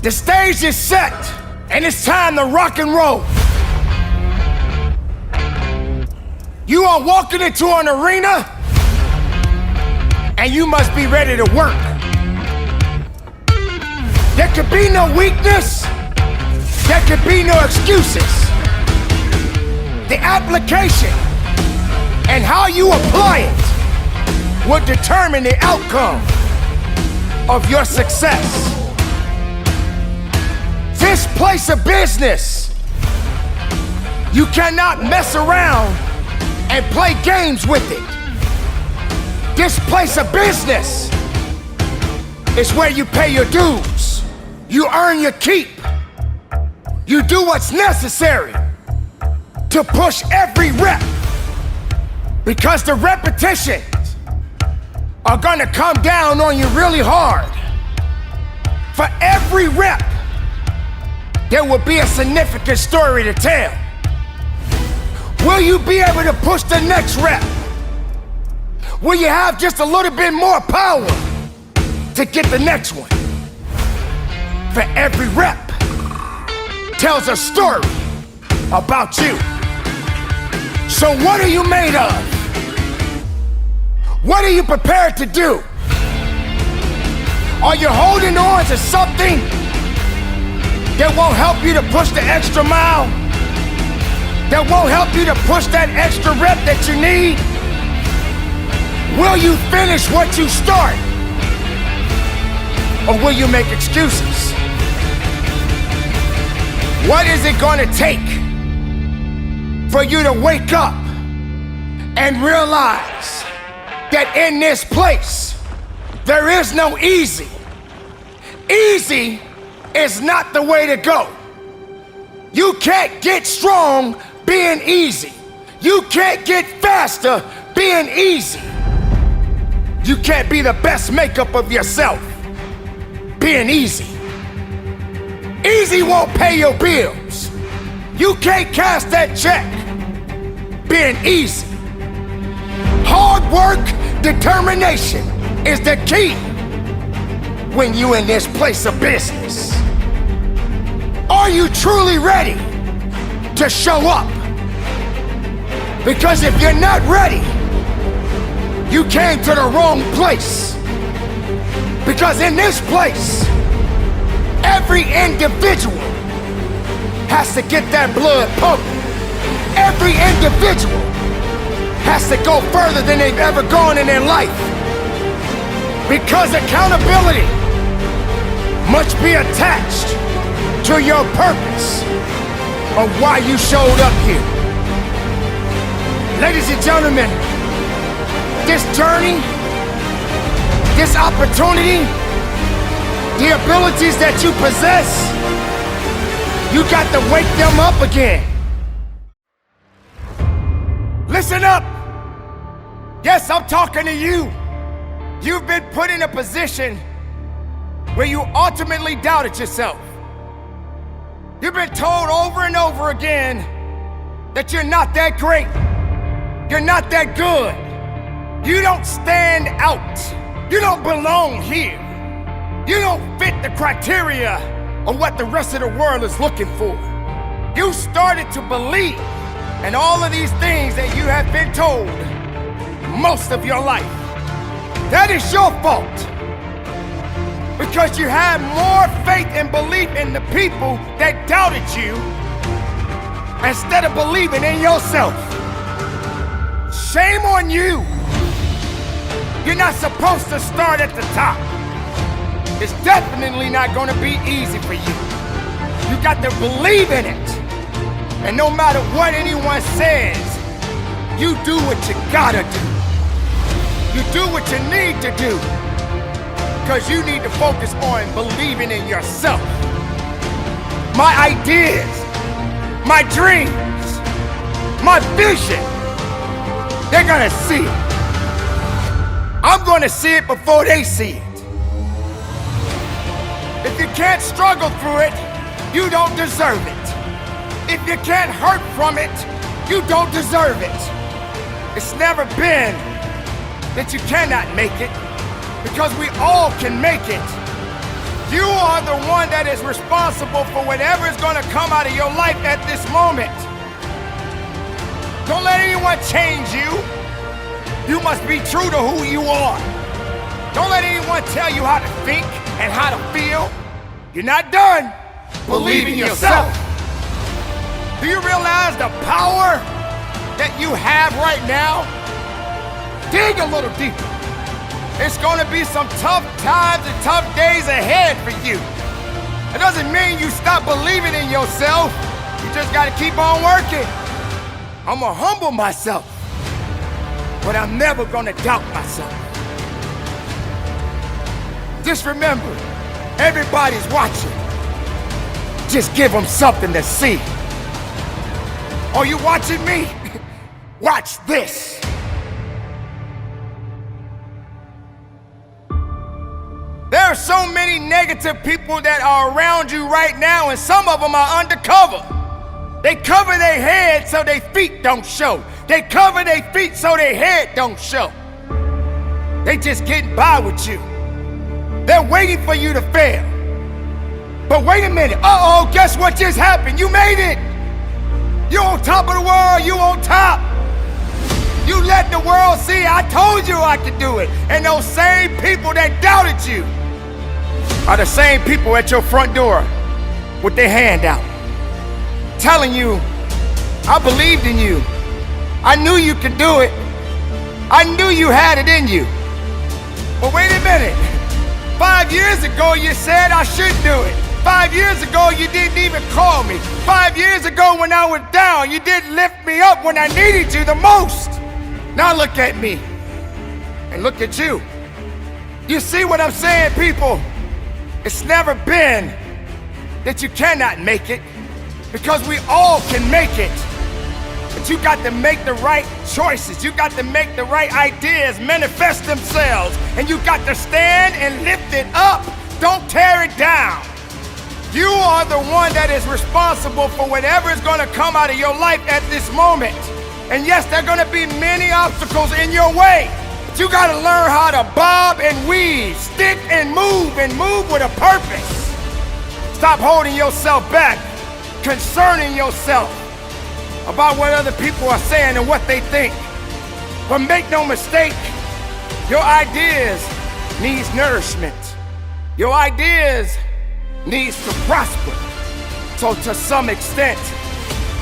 The stage is set, and it's time to rock and roll. You are walking into an arena, and you must be ready to work. There could be no weakness. There could be no excuses. The application and how you apply it will determine the outcome of your success. This place of business, you cannot mess around and play games with it. This place of business is where you pay your dues. You earn your keep. You do what's necessary to push every rep, because the repetitions are gonna come down on you really hard. For every rep, there will be a significant story to tell. Will you be able to push the next rep? Will you have just a little bit more power to get the next one? For every rep tells a story about you. So what are you made of? What are you prepared to do? Are you holding on to something that won't help you to push the extra mile? That won't help you to push that extra rep that you need? Will you finish what you start? Or will you make excuses? What is it gonna take for you to wake up and realize that in this place, there is no easy? Easy is not the way to go. You can't get strong being easy. You can't get faster being easy. You can't be the best makeup of yourself being easy. Easy won't pay your bills. You can't cash that check being easy. Hard work, determination is the key when you in this place of business. Are you truly ready to show up? Because if you're not ready, you came to the wrong place. Because in this place, every individual has to get that blood pumping. Every individual has to go further than they've ever gone in their life. Because accountability must be attached to your purpose of why you showed up here. Ladies and gentlemen, this journey, this opportunity, the abilities that you possess, you got to wake them up again. Listen up. Yes, I'm talking to you. You've been put in a position where you ultimately doubted yourself. You've been told over and over again that you're not that great. You're not that good. You don't stand out. You don't belong here. You don't fit the criteria of what the rest of the world is looking for. You started to believe in all of these things that you have been told most of your life. That is your fault. Because you had more faith and belief in the people that doubted you instead of believing in yourself. Shame on you. You're not supposed to start at the top. It's definitely not gonna be easy for you. You got to believe in it. And no matter what anyone says, you do what you gotta do. You do what you need to do. Because you need to focus on believing in yourself. My ideas, my dreams, my vision, they're gonna see it. I'm gonna see it before they see it. If you can't struggle through it, you don't deserve it. If you can't hurt from it, you don't deserve it. It's never been that you cannot make it, because we all can make it You are the one that is responsible for whatever is going to come out of your life at this moment. Don't let anyone change you. You must be true to who you are. Don't let anyone tell you how to think and how to feel. You're not done. Believe in yourself. Do you realize the power that you have right now? Dig a little deeper. It's gonna be some tough times and tough days ahead for you. It doesn't mean you stop believing in yourself. You just gotta keep on working. I'm gonna humble myself, but I'm never gonna doubt myself. Just remember, everybody's watching. Just give them something to see. Are you watching me? Watch this. There are so many negative people that are around you right now, and some of them are undercover. They cover their head so their feet don't show. They cover their feet so their head don't show. They just getting by with you. They're waiting for you to fail. But wait a minute, uh-oh, guess what just happened? You made it. You on top of the world, you on top. You let the world see, I told you I could do it. And those same people that doubted you are the same people at your front door with their hand out, telling you, I believed in you. I knew you could do it. I knew you had it in you. But wait a minute. 5 years ago, you said I should do it. 5 years ago, you didn't even call me. 5 years ago, when I was down, you didn't lift me up when I needed you the most. Now look at me, and look at you. You see what I'm saying, people? It's never been that you cannot make it, because we all can make it. But you got to make the right choices. You got to make the right ideas manifest themselves. And you got to stand and lift it up. Don't tear it down. You are the one that is responsible for whatever is going to come out of your life at this moment. And yes, there are going to be many obstacles in your way. But you got to learn how to bob and weave, stick and move with a purpose. Stop holding yourself back, concerning yourself about what other people are saying and what they think. But make no mistake, your ideas needs nourishment. Your ideas needs to prosper. So to some extent,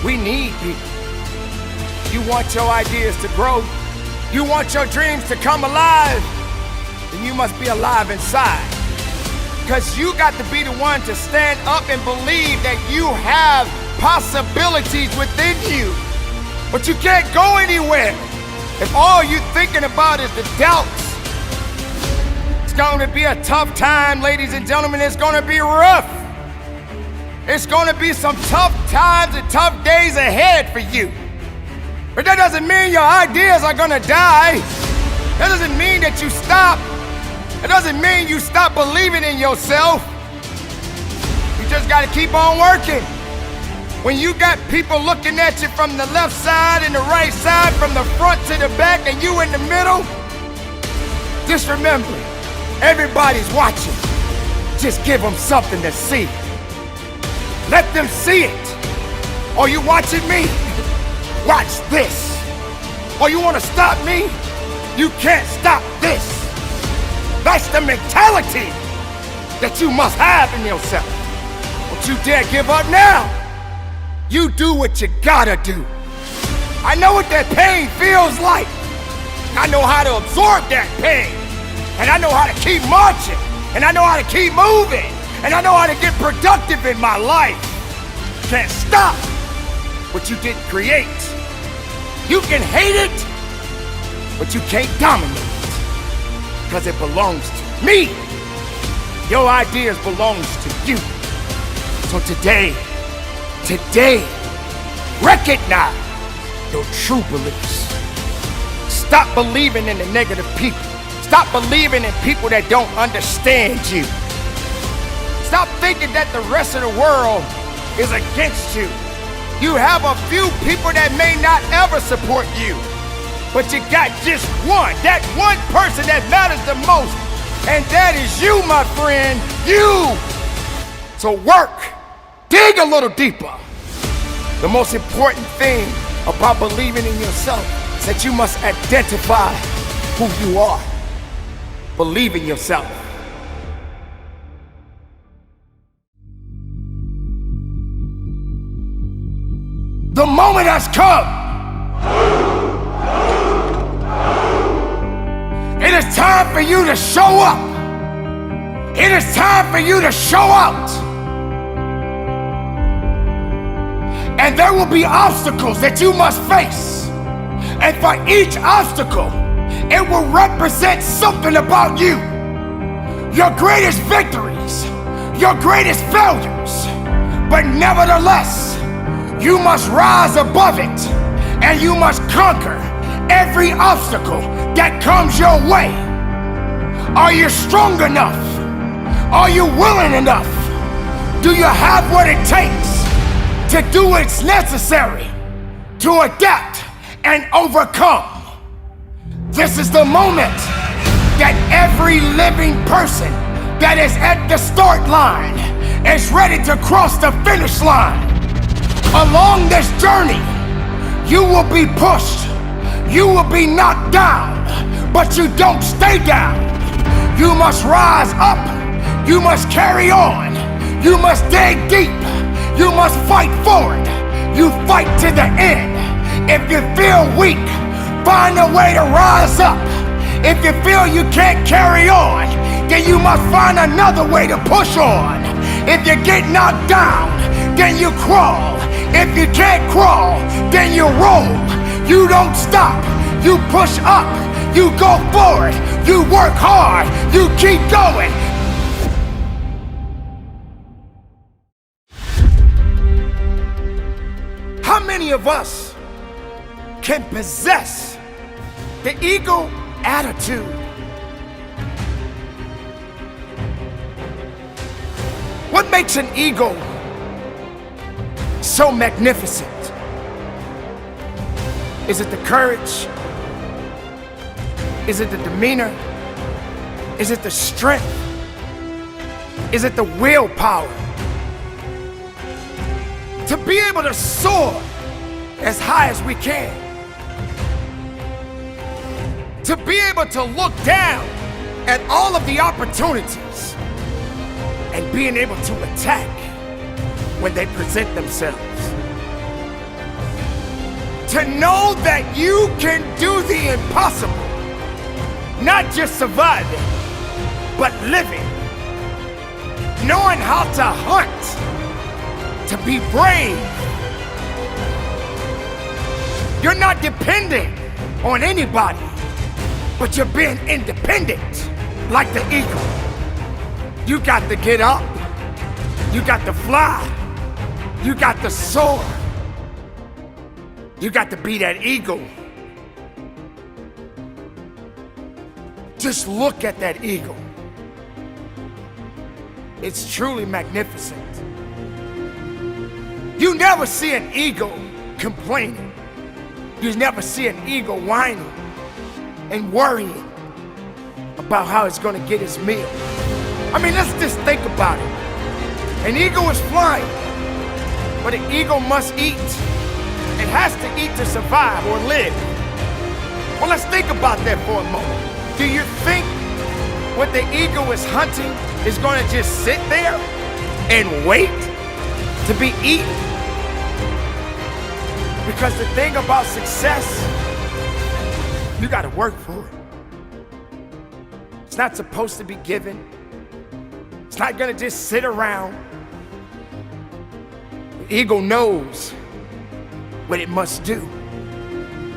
we need people. You want your ideas to grow, you want your dreams to come alive, then you must be alive inside. Because you got to be the one to stand up and believe that you have possibilities within you. But you can't go anywhere if all you're thinking about is the doubts. It's going to be a tough time, ladies and gentlemen. It's going to be rough. It's going to be some tough times and tough days ahead for you. But that doesn't mean your ideas are gonna die. That doesn't mean that you stop. It doesn't mean you stop believing in yourself. You just gotta keep on working. When you got people looking at you from the left side and the right side, from the front to the back, and you in the middle, just remember, everybody's watching. Just give them something to see. Let them see it. Are you watching me? Watch this. Oh, you want to stop me? You can't stop this. That's the mentality that you must have in yourself. Don't you dare give up now. You do what you gotta do. I know what that pain feels like. I know how to absorb that pain. And I know how to keep marching. And I know how to keep moving. And I know how to get productive in my life. Can't stop what you didn't create. You can hate it, but you can't dominate it, because it belongs to me. Your ideas belongs to you. So today, recognize your true beliefs. Stop believing in the negative people. Stop believing in people that don't understand you. Stop thinking that the rest of the world is against you. You have a few people that may not ever support you, but you got just one, that one person that matters the most, And that is you, my friend, you. So work, dig a little deeper. The most important thing about believing in yourself is that you must identify who you are. Believe in yourself. The moment has come. It is time for you to show up. It is time for you to show out. And there will be obstacles that you must face. And for each obstacle, it will represent something about you. Your greatest victories, your greatest failures. But nevertheless, you must rise above it, and you must conquer every obstacle that comes your way. Are you strong enough? Are you willing enough? Do you have what it takes to do what's necessary to adapt and overcome? This is the moment that every living person that is at the start line is ready to cross the finish line. Along this journey, you will be pushed, you will be knocked down, but you don't stay down. You must rise up, you must carry on, you must dig deep, you must fight forward, you fight to the end. If you feel weak, find a way to rise up. If you feel you can't carry on, then you must find another way to push on. If you get knocked down, then you crawl. If you can't crawl, then you roll. You don't stop, you push up, you go forward, you work hard, you keep going. How many of us can possess the ego attitude? What makes an ego so magnificent? Is it the courage? Is it the demeanor? Is it the strength? Is it the willpower? To be able to soar as high as we can. To be able to look down at all of the opportunities and being able to attack when they present themselves. To know that you can do the impossible, not just surviving, but living. Knowing how to hunt, to be brave. You're not depending on anybody, but you're being independent, like the eagle. You got to get up, you got to fly, you got to soar. You got to be that eagle. Just look at that eagle. It's truly magnificent. You never see an eagle complaining. You never see an eagle whining and worrying about how it's gonna get its meal. I mean, let's just think about it. An eagle is flying, but an eagle must eat. It has to eat to survive or live. Well, let's think about that for a moment. Do you think what the eagle is hunting is going to just sit there and wait to be eaten? Because the thing about success, you got to work for it. It's not supposed to be given. It's not going to just sit around. The eagle knows what it must do.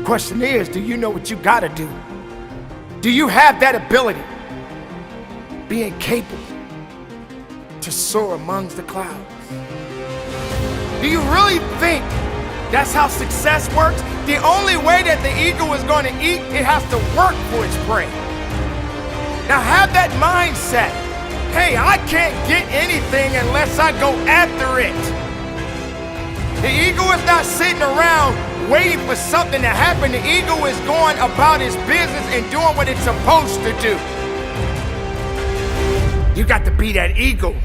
Question is, do you know what you gotta do? Do you have that ability, being capable to soar amongst the clouds? Do you really think that's how success works? The only way that the eagle is going to eat, it has to work for its prey. Now have that mindset. Hey, I can't get anything unless I go after it. The eagle is not sitting around waiting for something to happen. The eagle is going about its business and doing what it's supposed to do. You got to be that eagle.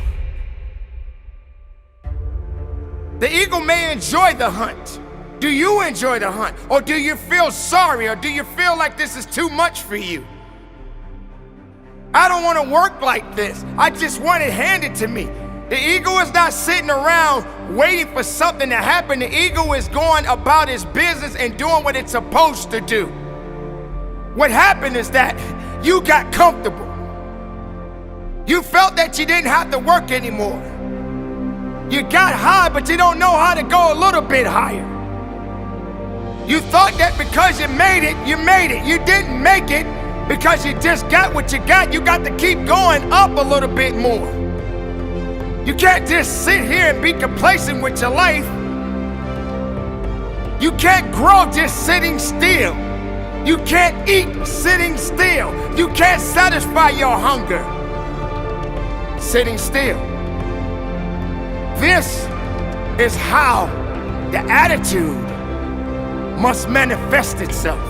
The eagle may enjoy the hunt. Do you enjoy the hunt? Or do you feel sorry? Or do you feel like this is too much for you? I don't want to work like this. I just want it handed to me. The eagle is not sitting around waiting for something to happen. The eagle is going about its business and doing what it's supposed to do. What happened is that you got comfortable. You felt that you didn't have to work anymore. You got high, but you don't know how to go a little bit higher. You thought that because you made it, you made it. You didn't make it because you just got what you got. You got to keep going up a little bit more. You can't just sit here and be complacent with your life. You can't grow just sitting still. You can't eat sitting still. You can't satisfy your hunger sitting still. This is how the attitude must manifest itself.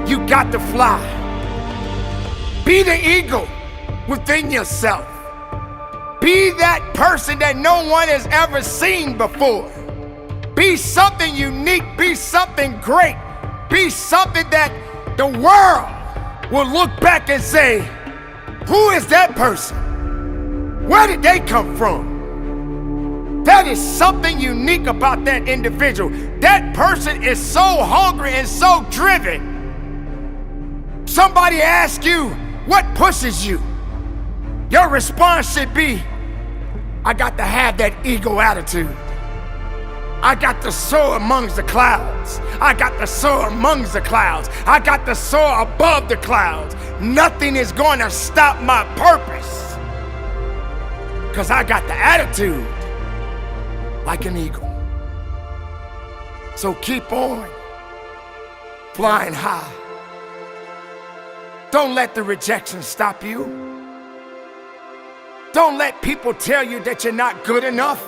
You got to fly. Be the eagle within yourself. Be that person that no one has ever seen before. Be something unique. Be something great. Be something that the world will look back and say, who is that person? Where did they come from? That is something unique about that individual. That person is so hungry and so driven. Somebody asks you, what pushes you? Your response should be, I got to have that ego attitude. I got to soar amongst the clouds. I got to soar amongst the clouds. I got to soar above the clouds. Nothing is going to stop my purpose, because I got the attitude like an eagle. So keep on flying high. Don't let the rejection stop you. Don't let people tell you that you're not good enough.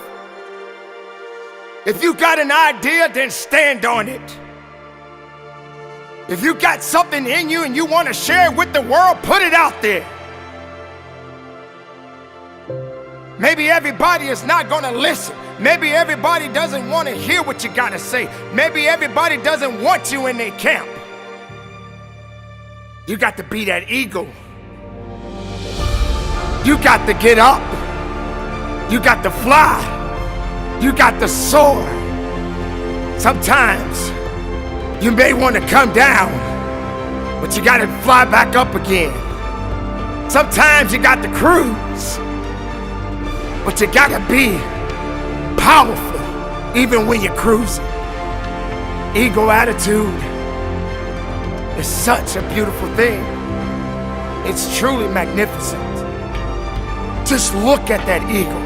If you got an idea, then stand on it. If you got something in you and you want to share it with the world, put it out there. Maybe everybody is not going to listen. Maybe everybody doesn't want to hear what you got to say. Maybe everybody doesn't want you in their camp. You got to be that eagle. You got to get up. You got to fly. You got to soar. Sometimes you may want to come down, but you got to fly back up again. Sometimes you got to cruise, but you got to be powerful even when you're cruising. Ego attitude is such a beautiful thing. It's truly magnificent. Just look at that eagle.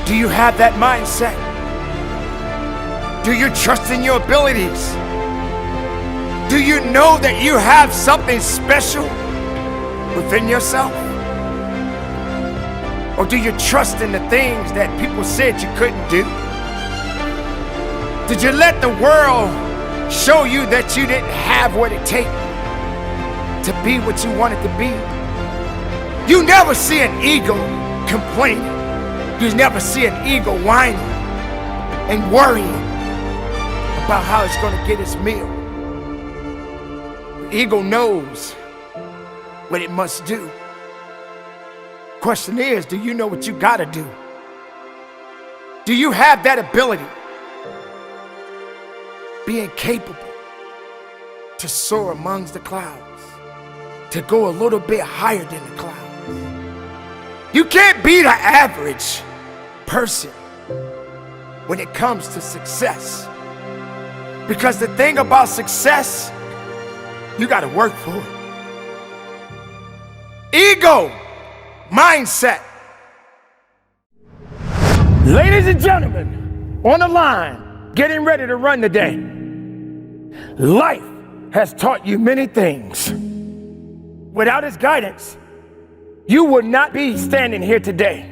Do you have that mindset? Do you trust in your abilities? Do you know that you have something special within yourself? Or do you trust in the things that people said you couldn't do? Did you let the world show you that you didn't have what it takes to be what you wanted to be? You never see an eagle complaining. You never see an eagle whining and worrying about how it's going to get its meal. The eagle knows what it must do. Question is, do you know what you got to do? Do you have that ability? Being capable to soar amongst the clouds, to go a little bit higher than the clouds. You can't be the average person when it comes to success. Because the thing about success, you got to work for it. Ego mindset. Ladies and gentlemen, on the line, getting ready to run today. Life has taught you many things. Without its guidance, you would not be standing here today.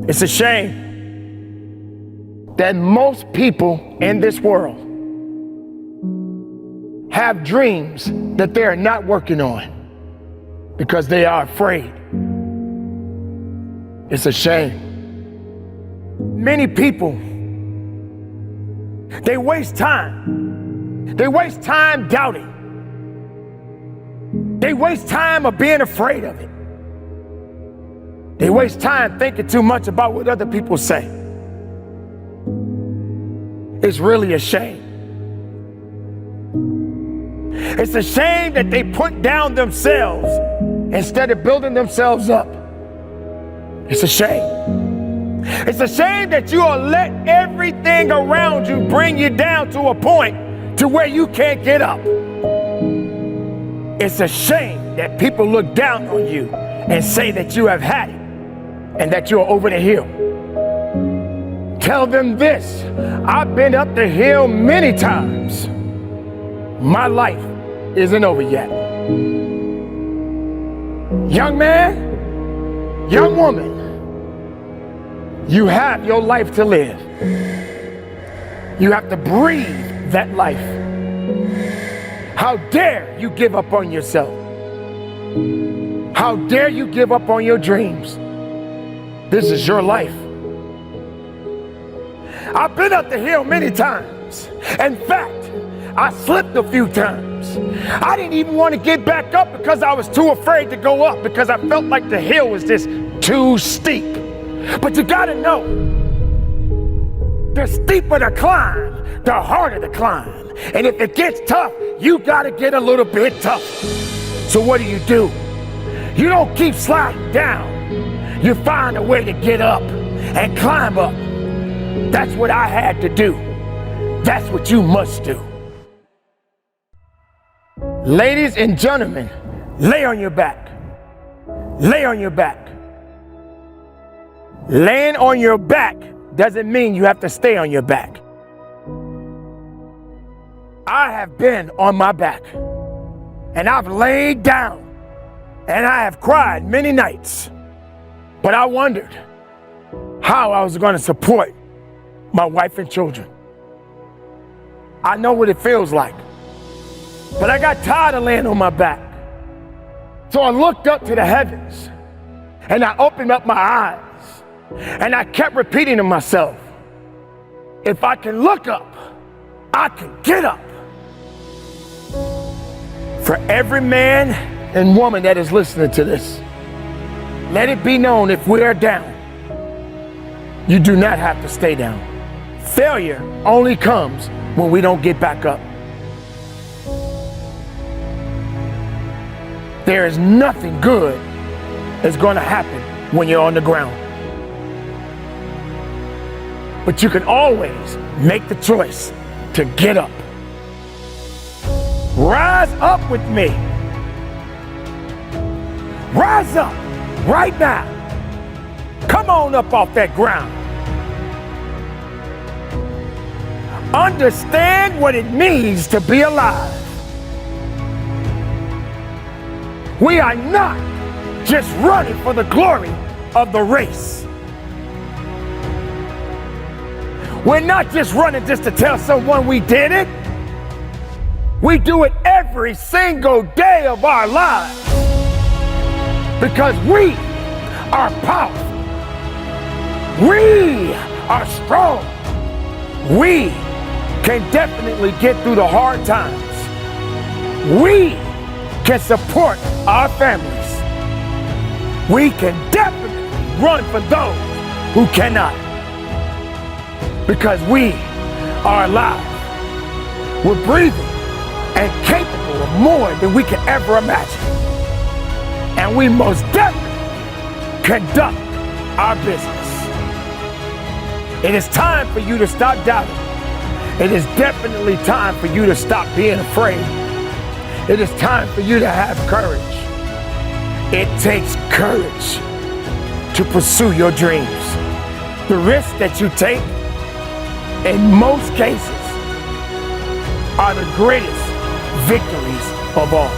It's a shame that most people in this world have dreams that they are not working on because they are afraid. It's a shame. Many people, they waste time. They waste time doubting. They waste time of being afraid of it. They waste time thinking too much about what other people say. It's really a shame. It's a shame that they put down themselves instead of building themselves up. It's a shame. It's a shame that you will let everything around you bring you down to a point to where you can't get up. It's a shame that people look down on you and say that you have had it and that you're over the hill. Tell them this: I've been up the hill many times. My life isn't over yet. Young man, young woman, you have your life to live. You have to breathe that life. How dare you give up on yourself? How dare you give up on your dreams? This is your life. I've been up the hill many times. In fact, I slipped a few times. I didn't even want to get back up because I was too afraid to go up because I felt like the hill was just too steep. But you gotta know, the steeper the climb, the harder the climb. And if it gets tough, you gotta get a little bit tough. So what do? You don't keep sliding down. You find a way to get up and climb up. That's what I had to do. That's what you must do. Ladies and gentlemen, lay on your back. Lay on your back. Laying on your back doesn't mean you have to stay on your back. I have been on my back, and I've laid down, and I have cried many nights, but I wondered how I was going to support my wife and children. I know what it feels like, but I got tired of laying on my back. So I looked up to the heavens, and I opened up my eyes, and I kept repeating to myself, if I can look up, I can get up. For every man and woman that is listening to this, let it be known, if we are down, you do not have to stay down. Failure only comes when we don't get back up. There is nothing good that's going to happen when you're on the ground. But you can always make the choice to get up. Rise up with me. Rise up right now. Come on up off that ground. Understand what it means to be alive. We are not just running for the glory of the race. We're not just running just to tell someone we did it. We do it every single day of our lives because we are powerful. We are strong. We can definitely get through the hard times. We can support our families. We can definitely run for those who cannot, because we are alive. We're breathing and capable of more than we can ever imagine. And we most definitely conduct our business. It is time for you to stop doubting. It is definitely time for you to stop being afraid. It is time for you to have courage. It takes courage to pursue your dreams. The risks that you take, in most cases, are the greatest victories of all.